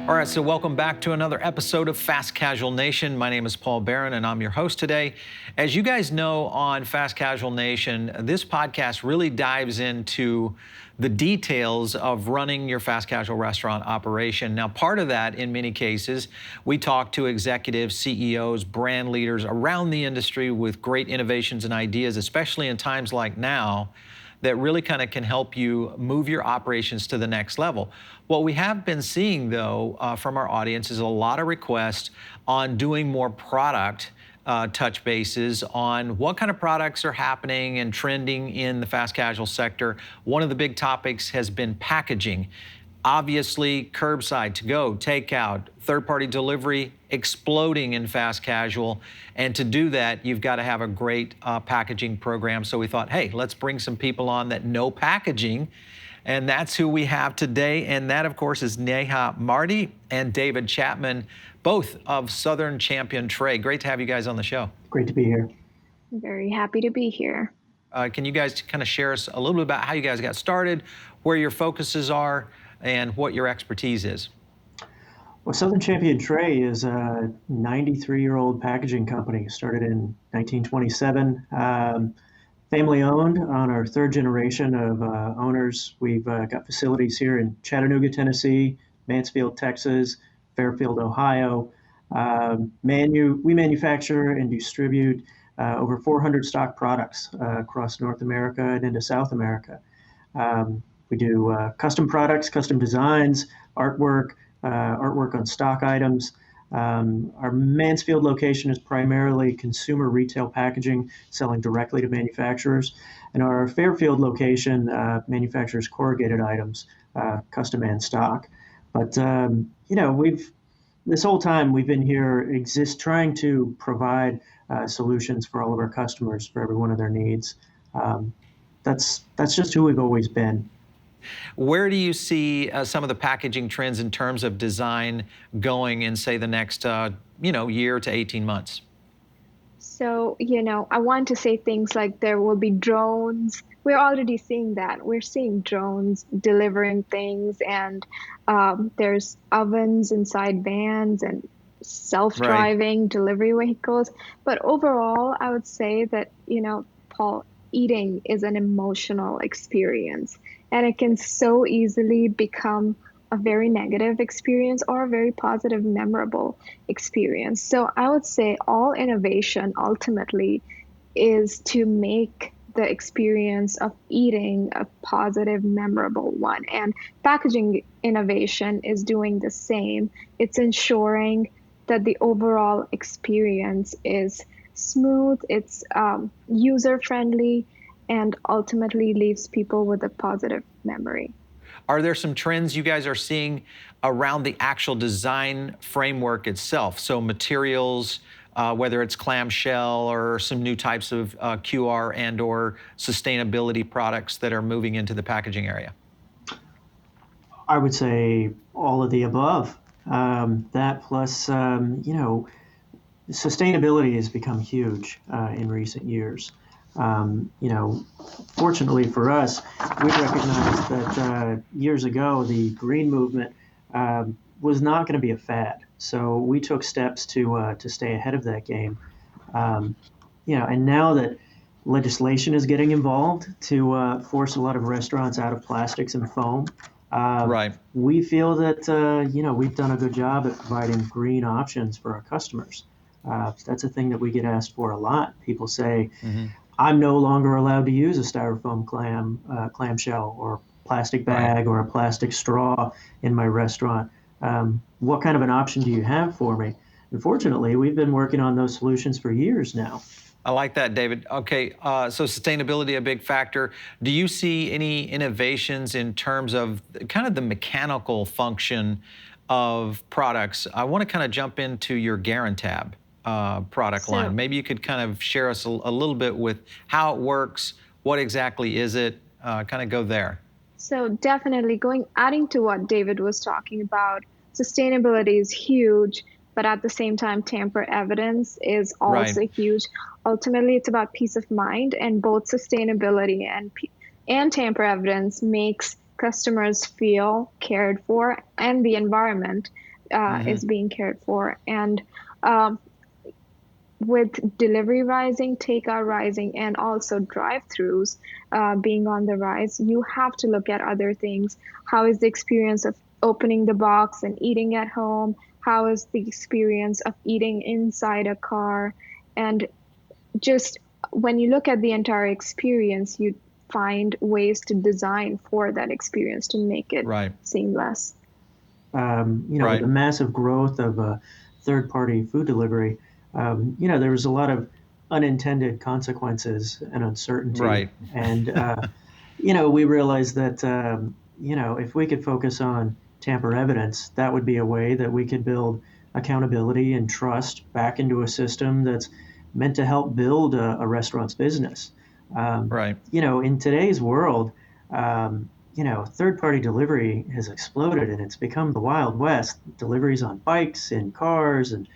All right, so welcome back to another episode of Fast Casual Nation. My name is Paul Barron, and I'm your host today. As you guys know, on Fast Casual Nation, this podcast really dives into the details of running your fast casual restaurant operation. Now, part of that, in many cases, we talk to executives, CEOs, brand leaders around the industry with great innovations and ideas, especially in times like now, that really kind of can help you move your operations to the next level. What we have been seeing, though, from our audience is a lot of requests on doing more product touch bases on what kind of products are happening and trending in the fast casual sector. One of the big topics has been packaging. Obviously, curbside, to-go, takeout, third-party delivery exploding in fast casual. And to do that, you've got to have a great packaging program. So we thought, hey, let's bring some people on that know packaging. And that's who we have today. And that, of course, is Neha, Mardi, and David Chapman, both of Southern Champion Trade. Great to have you guys on the show. Great to be here. Very happy to be here. Can you guys kind of share us a little bit about how you guys got started, where your focuses are, and what your expertise is? Well, Southern Champion Tray is a 93-year-old packaging company, started in 1927. Family owned, on our third generation of owners. We've got facilities here in Chattanooga, Tennessee, Mansfield, Texas, Fairfield, Ohio. We manufacture and distribute over 400 stock products across North America and into South America. We do custom products, custom designs, artwork on stock items. Our Mansfield location is primarily consumer retail packaging, selling directly to manufacturers. And our Fairfield location manufactures corrugated items, custom and stock. But, this whole time we've been here trying to provide solutions for all of our customers for every one of their needs. That's just who we've always been. Where do you see some of the packaging trends in terms of design going in, say, the next year to 18 months? So, I want to say things like there will be drones. We're already seeing that. We're seeing drones delivering things, and there's ovens inside vans and self-driving delivery vehicles. But overall, I would say that, Paul, eating is an emotional experience. And it can so easily become a very negative experience or a very positive, memorable experience. So I would say all innovation ultimately is to make the experience of eating a positive, memorable one. And packaging innovation is doing the same. It's ensuring that the overall experience is smooth, it's user-friendly, and ultimately leaves people with a positive memory. Are there some trends you guys are seeing around the actual design framework itself? So materials, whether it's clamshell or some new types of QR and or sustainability products that are moving into the packaging area? I would say all of the above. That plus, sustainability has become huge in recent years. Fortunately for us, we recognized that years ago the green movement was not going to be a fad. So we took steps to stay ahead of that game. And now that legislation is getting involved to force a lot of restaurants out of plastics and foam, we feel that we've done a good job at providing green options for our customers. That's a thing that we get asked for a lot. People say, I'm no longer allowed to use a styrofoam clamshell or plastic bag or a plastic straw in my restaurant. What kind of an option do you have for me? Unfortunately, we've been working on those solutions for years now. I like that, David. Okay, so sustainability, a big factor. Do you see any innovations in terms of kind of the mechanical function of products? I want to kind of jump into your Guarantab product line. Maybe you could kind of share us a little bit with how it works, what exactly is it, kind of go there. So definitely adding to what David was talking about, sustainability is huge, but at the same time, tamper evidence is also huge. Ultimately, it's about peace of mind, and both sustainability and tamper evidence makes customers feel cared for, and the environment is being cared for. And um, with delivery rising, takeout rising, and also drive-throughs being on the rise, you have to look at other things. How is the experience of opening the box and eating at home? How is the experience of eating inside a car? And just when you look at the entire experience, you find ways to design for that experience to make it Right. seamless. With the massive growth of third-party food delivery, there was a lot of unintended consequences and uncertainty. Right. And, we realized that, if we could focus on tamper evidence, that would be a way that we could build accountability and trust back into a system that's meant to help build a restaurant's business. Right. In today's world, third-party delivery has exploded and it's become the Wild West. Deliveries on bikes, in cars, and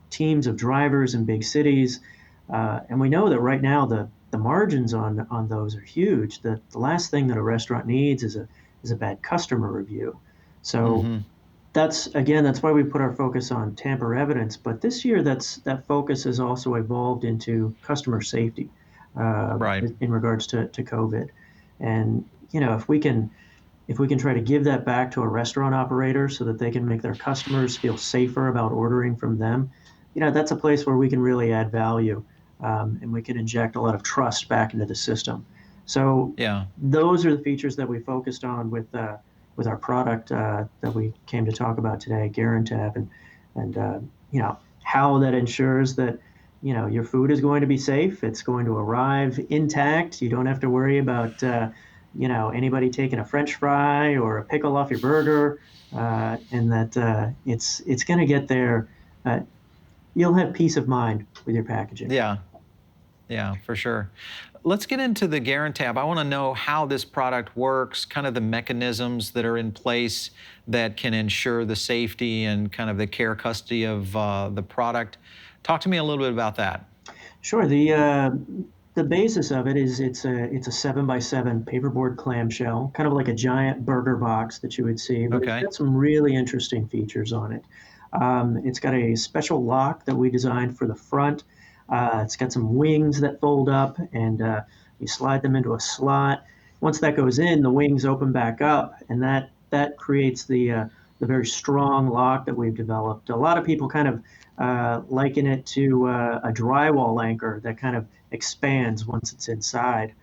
teams of drivers in big cities. And we know that right now the margins on those are huge. The last thing that a restaurant needs is a bad customer review. So that's why we put our focus on tamper evidence. But this year, that focus has also evolved into customer safety in regards to COVID. And if we can try to give that back to a restaurant operator so that they can make their customers feel safer about ordering from them, that's a place where we can really add value, and we can inject a lot of trust back into the system. So those are the features that we focused on with our product that we came to talk about today, Guarantab, and how that ensures that your food is going to be safe. It's going to arrive intact. You don't have to worry about anybody taking a French fry or a pickle off your burger, and that it's going to get there. You'll have peace of mind with your packaging. Yeah, for sure. Let's get into the Guarantab. I want to know how this product works, kind of the mechanisms that are in place that can ensure the safety and kind of the care custody of the product. Talk to me a little bit about that. Sure. The basis of it is it's a 7x7 paperboard clamshell, kind of like a giant burger box that you would see, but it's got some really interesting features on it. It's got a special lock that we designed for the front. It's got some wings that fold up, and you slide them into a slot. Once that goes in, the wings open back up, and that creates the very strong lock that we've developed. A lot of people kind of liken it to a drywall anchor that kind of expands once it's inside.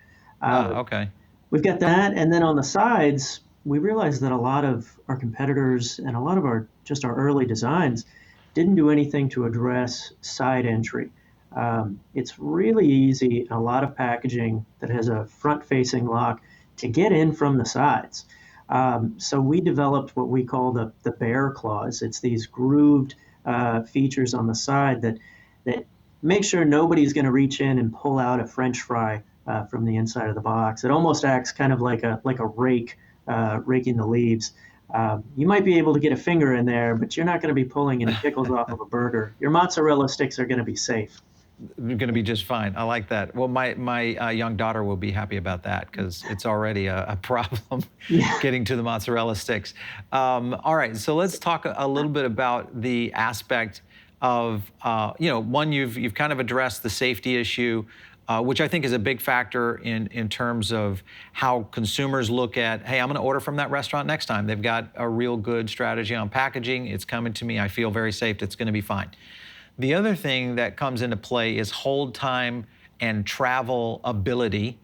We've got that, and then on the sides, we realized that a lot of our competitors and a lot of our early designs didn't do anything to address side entry. It's really easy in a lot of packaging that has a front-facing lock to get in from the sides. So we developed what we call the bear claws. It's these grooved features on the side that make sure nobody's going to reach in and pull out a French fry from the inside of the box. It almost acts kind of like a rake raking the leaves. You might be able to get a finger in there, but you're not going to be pulling any pickles off of a burger. Your mozzarella sticks are going to be safe. Going to be just fine. I like that. Well, my young daughter will be happy about that because it's already a problem getting to the mozzarella sticks. All right, so let's talk a little bit about the aspect of, one, you've kind of addressed the safety issue, which I think is a big factor in terms of how consumers look at, hey, I'm going to order from that restaurant next time. They've got a real good strategy on packaging. It's coming to me. I feel very safe. It's going to be fine. The other thing that comes into play is hold time and travel ability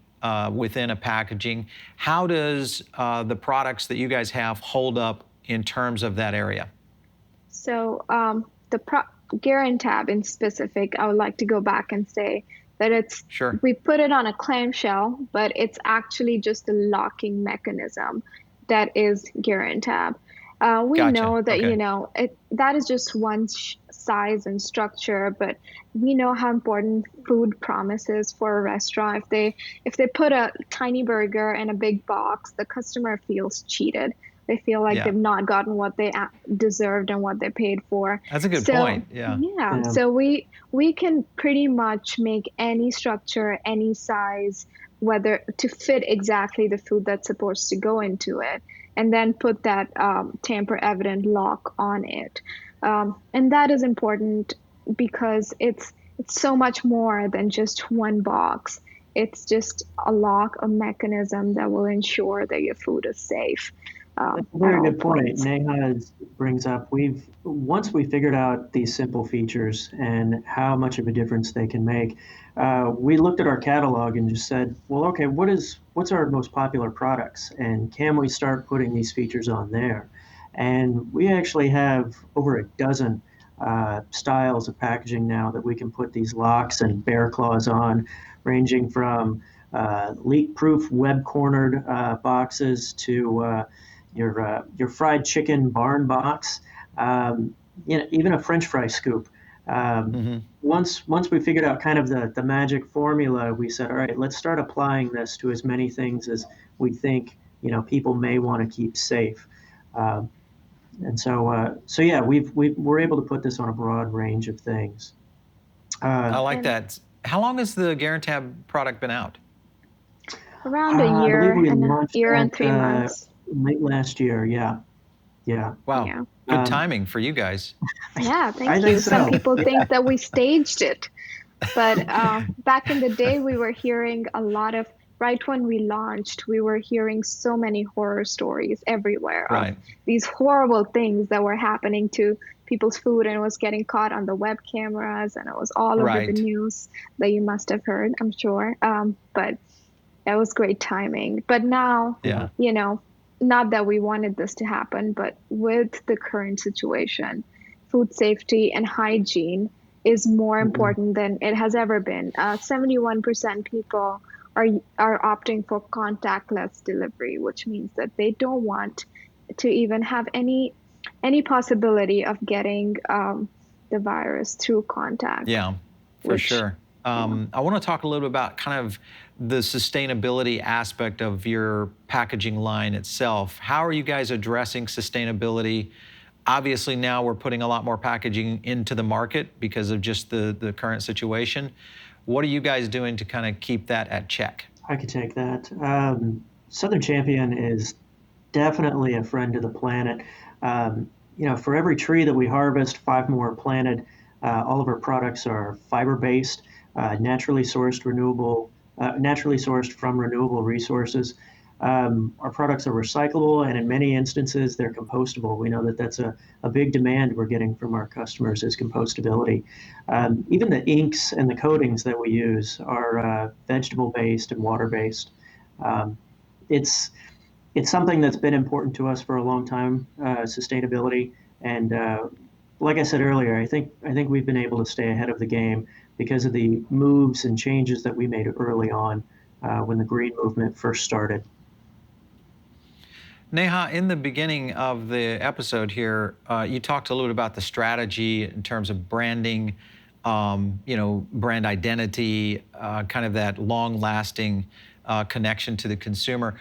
within a packaging. How does the products that you guys have hold up in terms of that area? So the Guarantab in specific, I would like to go back and say that we put it on a clamshell, but it's actually just a locking mechanism that is Guarantab. We know that, that is just one size and structure, but we know how important food promises for a restaurant. If they put a tiny burger in a big box, the customer feels cheated. They feel like they've not gotten what they deserved and what they paid for. That's a good point. So we can pretty much make any structure, any size whether to fit exactly the food that's supposed to go into it, and then put that tamper evident lock on it. And that is important because it's so much more than just one box. It's just a lock, a mechanism that will ensure that your food is safe That's a at very all good point. points. Neha brings up, once we figured out these simple features and how much of a difference they can make, we looked at our catalog and just said, well, okay, what's our most popular products? And can we start putting these features on there? And we actually have over a dozen styles of packaging now that we can put these locks and bear claws on, ranging from leak-proof web-cornered boxes to your fried chicken barn box, even a French fry scoop. Once we figured out kind of the magic formula, we said, all right, let's start applying this to as many things as we think people may want to keep safe. And so yeah, we're able to put this on a broad range of things. I like And that. How long has the Guarantab product been out? around a I believe year we and a launched year and that 3 months. late last year. Yeah, yeah. Wow, Yeah. good timing for you guys. Yeah, I thank think you. Some so. people Yeah. think that we staged it, but back in the day, we were hearing a lot of, right when we launched, we were hearing so many horror stories everywhere of Right, these horrible things that were happening to people's food, and it was getting caught on the web cameras, and it was all over the right. news that you must have heard, I'm sure. But that was great timing. But now, Yeah. not that we wanted this to happen, but with the current situation, food safety and hygiene is more Mhm. important than it has ever been. 71% people are opting for contactless delivery, which means that they don't want to even have any possibility of getting the virus through contact, Yeah, for which, sure. yeah. I want to talk a little bit about kind of the sustainability aspect of your packaging line itself. How are you guys addressing sustainability? Obviously, now we're putting a lot more packaging into the market because of just the current situation. What are you guys doing to kind of keep that at check? I could take that. Southern Champion is definitely a friend to the planet. For every tree that we harvest, five more are planted. All of our products are fiber-based, naturally sourced from renewable resources. Our products are recyclable, and in many instances, they're compostable. We know that that's a big demand we're getting from our customers is compostability. Even the inks and the coatings that we use are vegetable-based and water-based. Um, it's it's something that's been important to us for a long time, sustainability. And like I said earlier, I think we've been able to stay ahead of the game because of the moves and changes that we made early on when the green movement first started. Neha, in the beginning of the episode here, you talked a little bit about the strategy in terms of branding, brand identity, kind of that long-lasting connection to the consumer.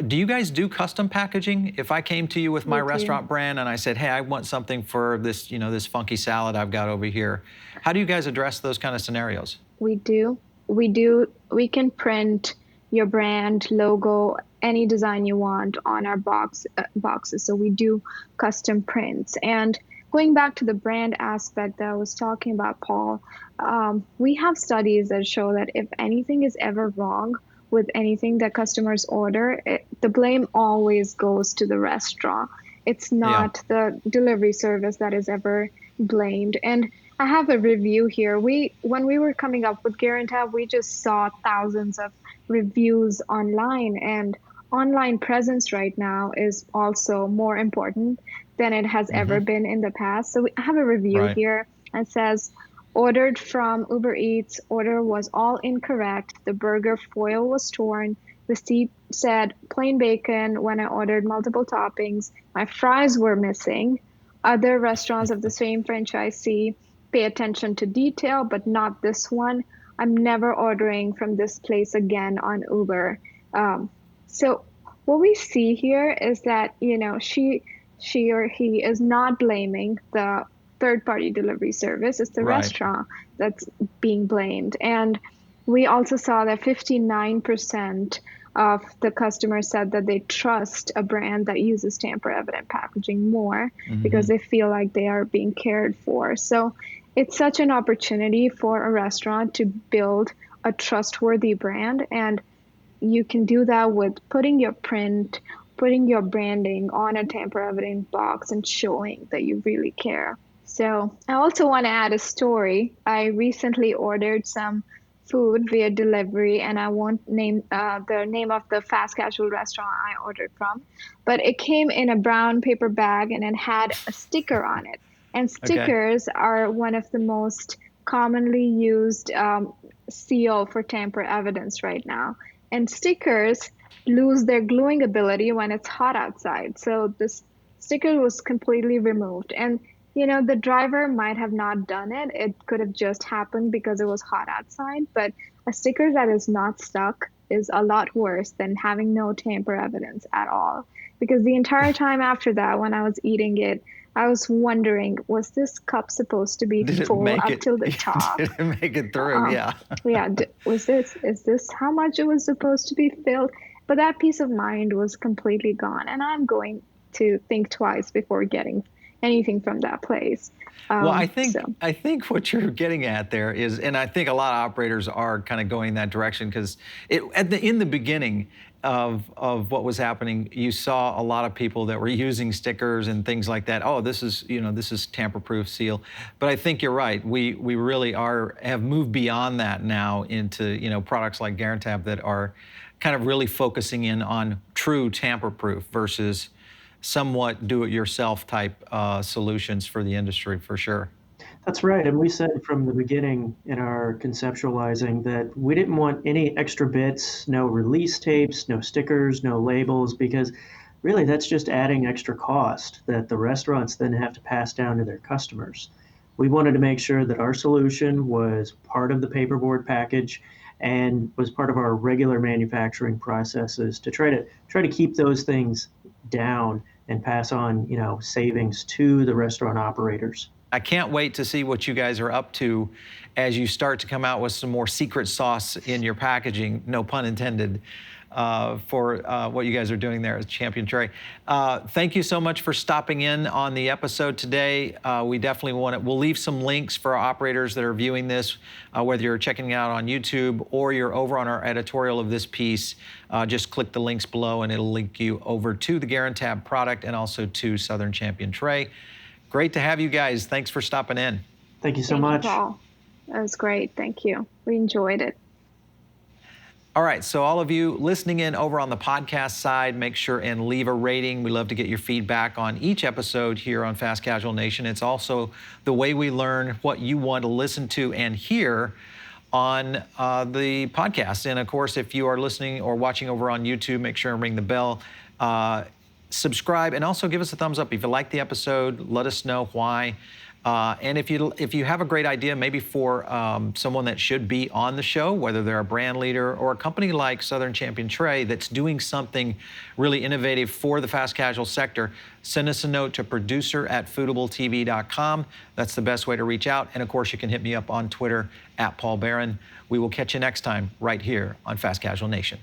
Do you guys do custom packaging? If I came to you with my We do. restaurant brand and I said, hey, I want something for this, this funky salad I've got over here, how do you guys address those kind of scenarios? We do. We can print your brand logo, any design you want on our boxes. So we do custom prints. And going back to the brand aspect that I was talking about, Paul, we have studies that show that if anything is ever wrong with anything that customers order, the blame always goes to the restaurant. It's Yeah, not the delivery service that is ever blamed. And I have a review here. When we were coming up with Guarantab, we just saw thousands of reviews online, and online presence right now is also more important than it has ever been in the past. So I have a review right. here that says, ordered from Uber Eats, order was all incorrect. The burger foil was torn. Receipt said plain bacon when I ordered multiple toppings. My fries were missing. Other restaurants of the same franchisee pay attention to detail, but not this one. I'm never ordering from this place again on Uber. Um, so what we see here is that, she or he is not blaming the third party delivery service. It's the Right. restaurant that's being blamed. And We also saw that 59% of the customers said that they trust a brand that uses tamper evident packaging more because they feel like they are being cared for. So it's such an opportunity for a restaurant to build a trustworthy brand. And you can do that with putting your print, putting your branding on a tamper evident box and showing that you really care. So I also want to add a story. I recently ordered some food via delivery, and I won't name the name of the fast casual restaurant I ordered from, but it came in a brown paper bag and it had a sticker on it. And Okay. stickers are one of the most commonly used seal for tamper evidence right now. And stickers lose their gluing ability when it's hot outside. So this sticker was completely removed. And the driver might have not done it. It could have just happened because it was hot outside. But a sticker that is not stuck is a lot worse than having no tamper evidence at all. Because the entire time after that, when I was eating it, I was wondering, was this cup supposed to be Did it full make up it? till the top? Did it make it through? Yeah. Yeah, is this how much it was supposed to be filled? But that peace of mind was completely gone, and I'm going to think twice before getting anything from that place. Well, So I think what you're getting at there is, and I think a lot of operators are kind of going that direction because in the beginning of what was happening, you saw a lot of people that were using stickers and things like that. Oh, this is tamper-proof seal. But I think you're right. We really have moved beyond that now into products like Guarantab that are kind of really focusing in on true tamper-proof versus somewhat do-it-yourself type solutions for the industry, for sure. That's right. And we said from the beginning in our conceptualizing that we didn't want any extra bits, no release tapes, no stickers, no labels, because really that's just adding extra cost that the restaurants then have to pass down to their customers. We wanted to make sure that our solution was part of the paperboard package and was part of our regular manufacturing processes to try to keep those things down and pass on, savings to the restaurant operators. I can't wait to see what you guys are up to as you start to come out with some more secret sauce in your packaging, no pun intended, for what you guys are doing there at Champion Tray. Thank you so much for stopping in on the episode today. We definitely we'll leave some links for our operators that are viewing this, whether you're checking it out on YouTube or you're over on our editorial of this piece. Just click the links below and it'll link you over to the Guarantab product and also to Southern Champion Tray. Great to have you guys. Thanks for stopping in. Thank you so much. Thank you, Paul. That was great. Thank you. We enjoyed it. All right, so all of you listening in over on the podcast side, make sure and leave a rating. We love to get your feedback on each episode here on Fast Casual Nation. It's also the way we learn what you want to listen to and hear on the podcast. And of course, if you are listening or watching over on YouTube, make sure and ring the bell. Subscribe and also give us a thumbs up if you like the episode. Let us know why. And if you have a great idea, maybe for someone that should be on the show, whether they're a brand leader or a company like Southern Champion Tray that's doing something really innovative for the fast casual sector, send us a note to producer@foodabletv.com. That's the best way to reach out. And of course, you can hit me up on Twitter @Paul Barron. We will catch you next time right here on Fast Casual Nation.